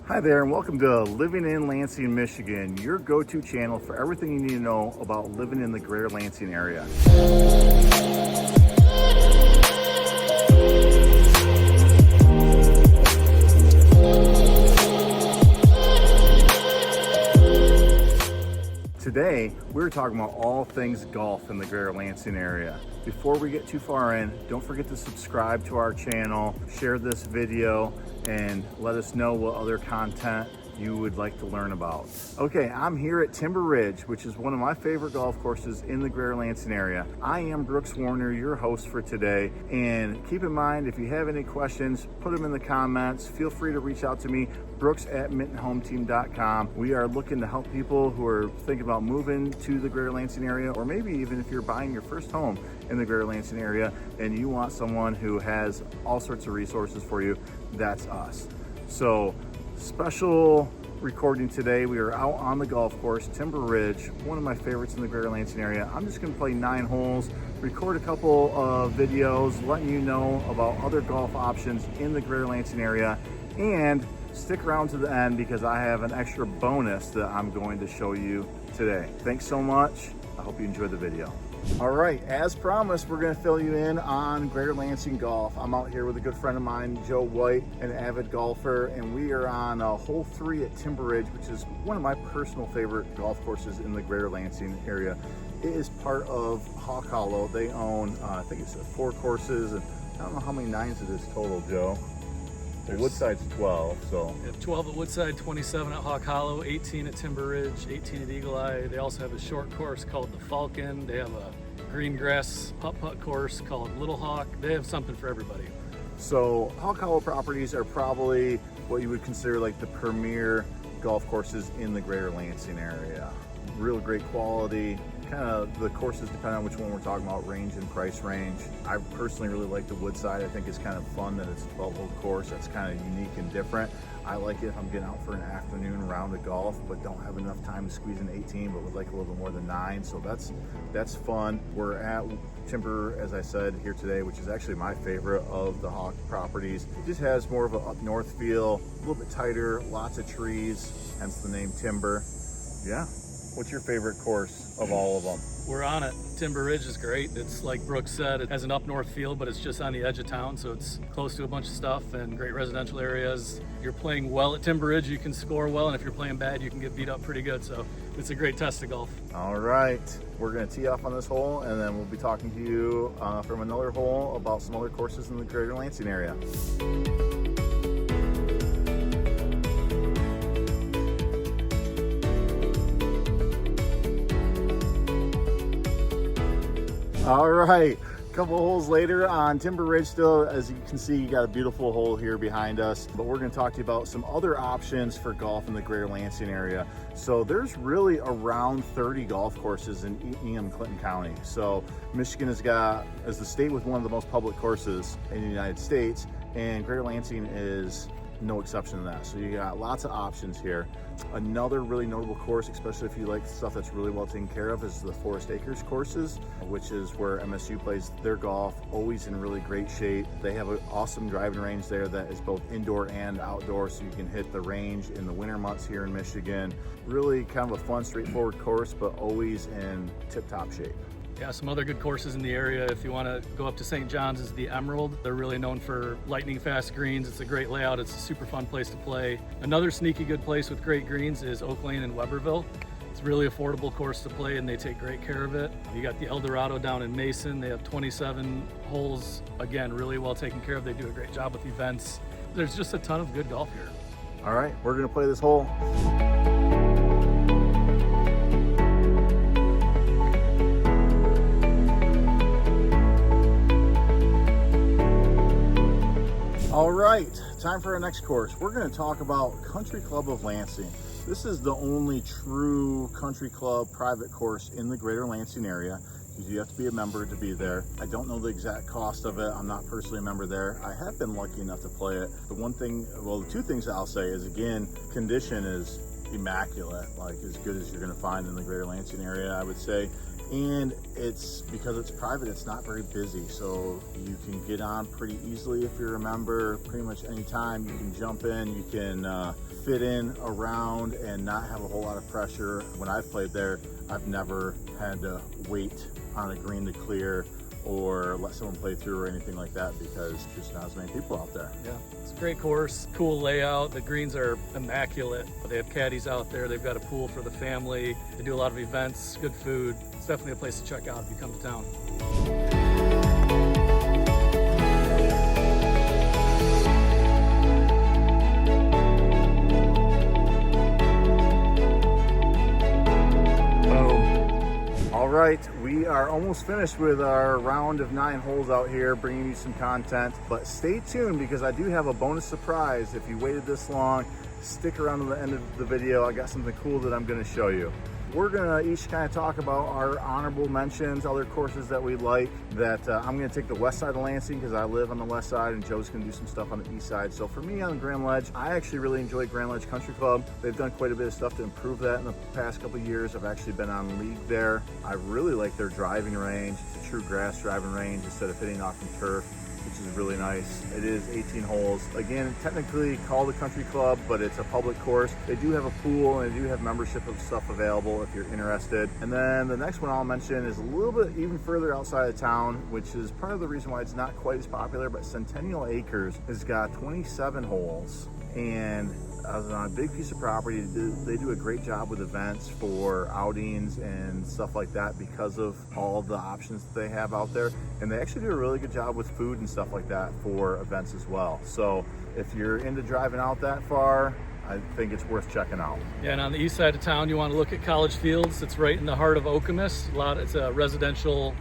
Hi there, and welcome to Living in Lansing, Michigan, your go-to channel for everything you need to know about living in the Greater Lansing area. Today, we're talking about all things golf in the Greater Lansing area. Before we get too far in, don't forget to subscribe to our channel, share this video, and let us know what other content you would like to learn about. Okay, I'm here at Timber Ridge, which is one of my favorite golf courses in the Greater Lansing area. I am Brooks Warner, your host for today, and keep in mind, if you have any questions, put them in the comments. Feel free to reach out to me, brooks@mittenhometeam.com. We are looking to help people who are thinking about moving to the Greater Lansing area, or maybe even if you're buying your first home in the Greater Lansing area and you want someone who has all sorts of resources for you, that's us. So, special recording today. We are out on the golf course, Timber Ridge, one of my favorites in the Greater Lansing area. I'm just going to play 9 holes, record a couple of videos, letting you know about other golf options in the Greater Lansing area, and stick around to the end because I have an extra bonus that I'm going to show you today. Thanks so much. I hope you enjoyed the video. All right, as promised, we're going to fill you in on Greater Lansing golf. I'm out here with a good friend of mine, Joe White, an avid golfer, and we are on hole 3 at Timber Ridge, which is one of my personal favorite golf courses in the Greater Lansing area. It is part of Hawk Hollow. They own, I think it's 4 courses, and I don't know how many 9s it is total, Joe. Well, Woodside's 12, so. We have 12 at Woodside, 27 at Hawk Hollow, 18 at Timber Ridge, 18 at Eagle Eye. They also have a short course called the Falcon. They have a green grass putt-putt course called Little Hawk. They have something for everybody. So Hawk Hollow properties are probably what you would consider like the premier golf courses in the Greater Lansing area. Real great quality. Kind of the courses, depending on which one we're talking about, range and price range. I personally really like the Woodside. I think it's kind of fun that it's a 12-hole course. That's kind of unique and different. I like it if I'm getting out for an afternoon round of golf, but don't have enough time to squeeze in 18, but would like a little bit more than 9. So that's fun. We're at Timber, as I said, here today, which is actually my favorite of the Hawk properties. It just has more of an up north feel, a little bit tighter, lots of trees, hence the name Timber. Yeah. What's your favorite course of all of them? We're on it. Timber Ridge is great. It's like Brooks said, it has an up north feel, but it's just on the edge of town, so it's close to a bunch of stuff and great residential areas. If you're playing well at Timber Ridge, you can score well, and if you're playing bad, you can get beat up pretty good, so it's a great test of golf. All right, we're gonna tee off on this hole, and then we'll be talking to you from another hole about some other courses in the Greater Lansing area. All right, a couple holes later on Timber Ridge still. As you can see, you got a beautiful hole here behind us, but we're gonna talk to you about some other options for golf in the Greater Lansing area. So there's really around 30 golf courses in Ingham, Clinton County. So Michigan is the state with one of the most public courses in the United States, and Greater Lansing is no exception to that. So you got lots of options here. Another really notable course, especially if you like stuff that's really well taken care of, is the Forest Acres courses, which is where MSU plays their golf, always in really great shape. They have an awesome driving range there that is both indoor and outdoor, so you can hit the range in the winter months here in Michigan. Really kind of a fun, straightforward course, but always in tip-top shape. Yeah, some other good courses in the area. If you want to go up to St. John's, is the Emerald. They're really known for lightning fast greens. It's a great layout. It's a super fun place to play. Another sneaky good place with great greens is Oak Lane in Weberville. It's a really affordable course to play, and they take great care of it. You got the El Dorado down in Mason. They have 27 holes. Again, really well taken care of. They do a great job with events. There's just a ton of good golf here. All right, we're gonna play this hole. All right, time for our next course. We're going to talk about Country Club of Lansing. This is the only true country club private course in the Greater Lansing area. You have to be a member to be there. I don't know the exact cost of it. I'm not personally a member there. I have been lucky enough to play it. The 2 things I'll say is, again, condition is immaculate, like as good as you're going to find in the Greater Lansing area, I would say. And it's because it's private, it's not very busy, so you can get on pretty easily if you're a member. Pretty much anytime you can jump in, you can fit in around and not have a whole lot of pressure. When I've played there, I've never had to wait on a green to clear or let someone play through or anything like that because there's not as many people out there. Yeah, it's a great course, cool layout. The greens are immaculate. They have caddies out there. They've got a pool for the family. They do a lot of events, good food. It's definitely a place to check out if you come to town. All right, we are almost finished with our round of 9 holes out here, bringing you some content, but stay tuned because I do have a bonus surprise. If you waited this long, stick around to the end of the video. I got something cool that I'm gonna show you. We're gonna each kind of talk about our honorable mentions, other courses that we like. I'm gonna take the west side of Lansing because I live on the west side, and Joe's gonna do some stuff on the east side. So for me on the Grand Ledge, I actually really enjoy Grand Ledge Country Club. They've done quite a bit of stuff to improve that in the past couple of years. I've actually been on league there. I really like their driving range. It's a true grass driving range instead of hitting off the turf, which is really nice. It is 18 holes. Again, technically called a country club, but it's a public course. They do have a pool and they do have membership of stuff available if you're interested. And then the next one I'll mention is a little bit even further outside of town, which is part of the reason why it's not quite as popular, but Centennial Acres has got 27 holes. And on a big piece of property, they do a great job with events for outings and stuff like that because of all the options that they have out there. And they actually do a really good job with food and stuff like that for events as well. So if you're into driving out that far, I think it's worth checking out. Yeah, and on the east side of town, you want to look at College Fields. It's right in the heart of Okemos. It's a residential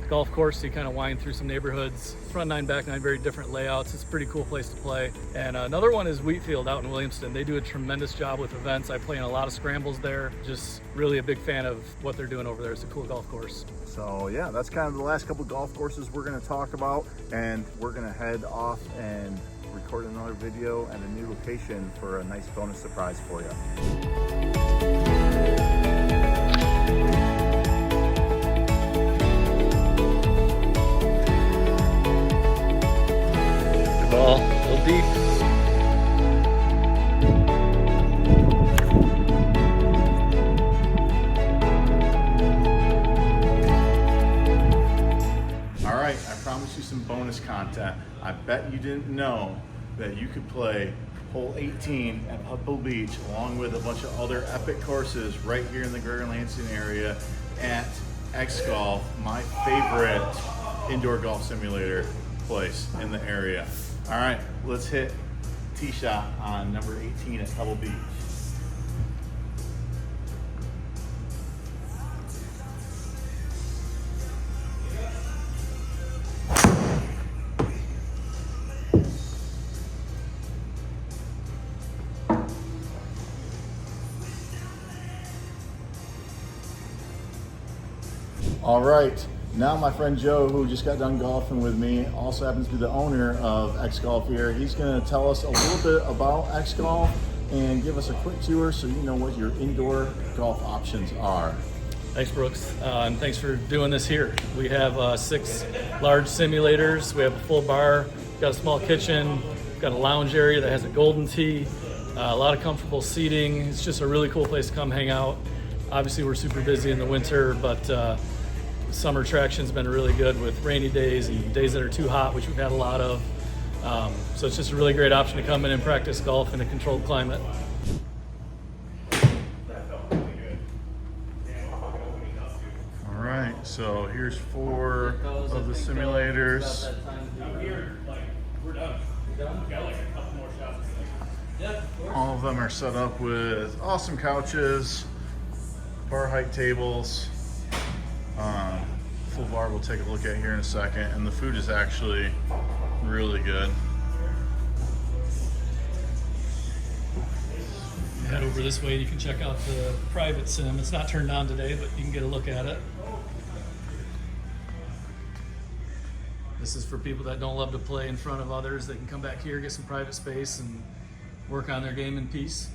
golf course, so you kind of wind through some neighborhoods. Front 9, back 9, very different layouts. It's a pretty cool place to play. And another one is Wheatfield out in Williamston. They do a tremendous job with events. I play in a lot of scrambles there. Just really a big fan of what they're doing over there. It's a cool golf course. So yeah, that's kind of the last couple golf courses we're going to talk about, and we're going to head off and record another video at a new location for a nice bonus surprise for you. Ball, a little deep. All right, I promised you some bonus content. I bet you didn't know that you could play hole 18 at Pebble Beach along with a bunch of other epic courses right here in the Greater Lansing area at XGolf, my favorite indoor golf simulator place in the area. All right, let's hit tee shot on number 18 at Pebble Beach. All right, now my friend Joe, who just got done golfing with me, also happens to be the owner of XGolf here. He's gonna tell us a little bit about XGolf and give us a quick tour so you know what your indoor golf options are. Thanks, Brooks, and thanks for doing this here. We have 6 large simulators. We have a full bar, got a small kitchen, got a lounge area that has a golden tee, a lot of comfortable seating. It's just a really cool place to come hang out. Obviously, we're super busy in the winter, but summer traction's been really good with rainy days and days that are too hot, which we've had a lot of. So it's just a really great option to come in and practice golf in a controlled climate. All right, so here's 4 of the simulators. All of them are set up with awesome couches, bar height tables. Full bar we'll take a look at here in a second, and the food is actually really good. Head over this way, you can check out the private sim. It's not turned on today, but you can get a look at it. This is for people that don't love to play in front of others. They can come back here, get some private space, and work on their game in peace.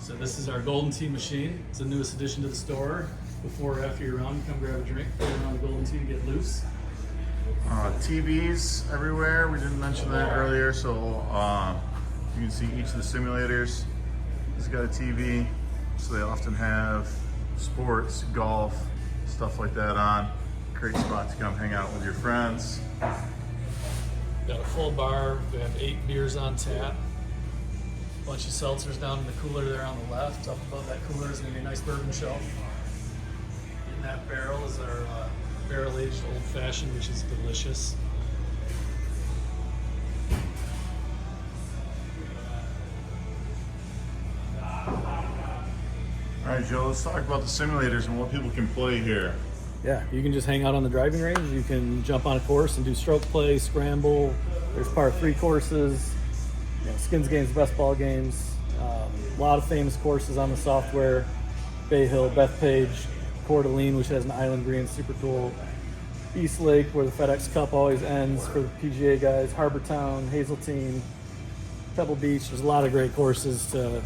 So this is our Golden Tee machine. It's the newest addition to the store. Before or after your round, come grab a drink, play around the Golden Tee to get loose. TVs everywhere. We didn't mention that earlier, so you can see each of the simulators has got a TV. So they often have sports, golf, stuff like that on. Great spot to come hang out with your friends. Got a full bar. We have 8 beers on tap. Bunch of seltzers down in the cooler there on the left. Up above that cooler is going to be a nice bourbon shelf. In that barrel is our barrel-aged old fashioned, which is delicious. All right, Joe, let's talk about the simulators and what people can play here. Yeah, you can just hang out on the driving range. You can jump on a course and do stroke play, scramble. There's par 3 courses, skins games, best ball games. A lot of famous courses on the software. Bay Hill, Bethpage, Coeur d'Alene, which has an island green, super cool. East Lake, where the FedEx Cup always ends for the PGA guys. Harbortown, Hazeltine, Pebble Beach. There's a lot of great courses to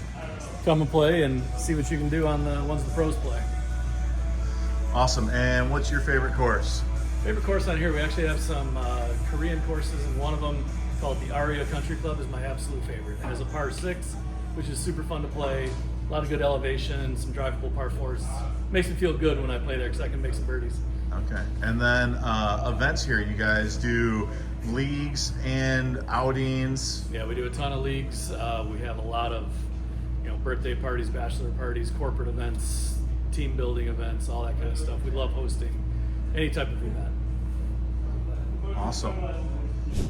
come and play and see what you can do on the ones the pros play. Awesome. And what's your favorite course? Favorite course on here, we actually have some Korean courses, and one of them called the Aria Country Club is my absolute favorite. It has a par 6, which is super fun to play. A lot of good elevation, some drivable par 4s. Makes me feel good when I play there because I can make some birdies. Okay. And then events here, you guys do leagues and outings. Yeah, we do a ton of leagues. We have a lot of birthday parties, bachelor parties, corporate events, team building events, all that kind of stuff. We love hosting any type of event. Awesome.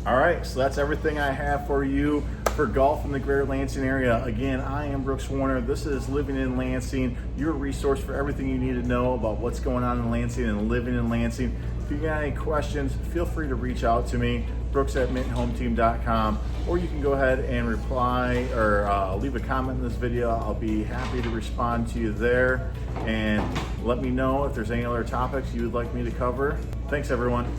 All right, so that's everything I have for you for golf in the Greater Lansing area. Again, I am Brooks Warner. This is Living in Lansing, your resource for everything you need to know about what's going on in Lansing and living in Lansing. If you got any questions, feel free to reach out to me, brooks@mintonhometeam.com, or you can go ahead and reply or leave a comment in this video. I'll be happy to respond to you there, and let me know if there's any other topics you would like me to cover. Thanks, everyone.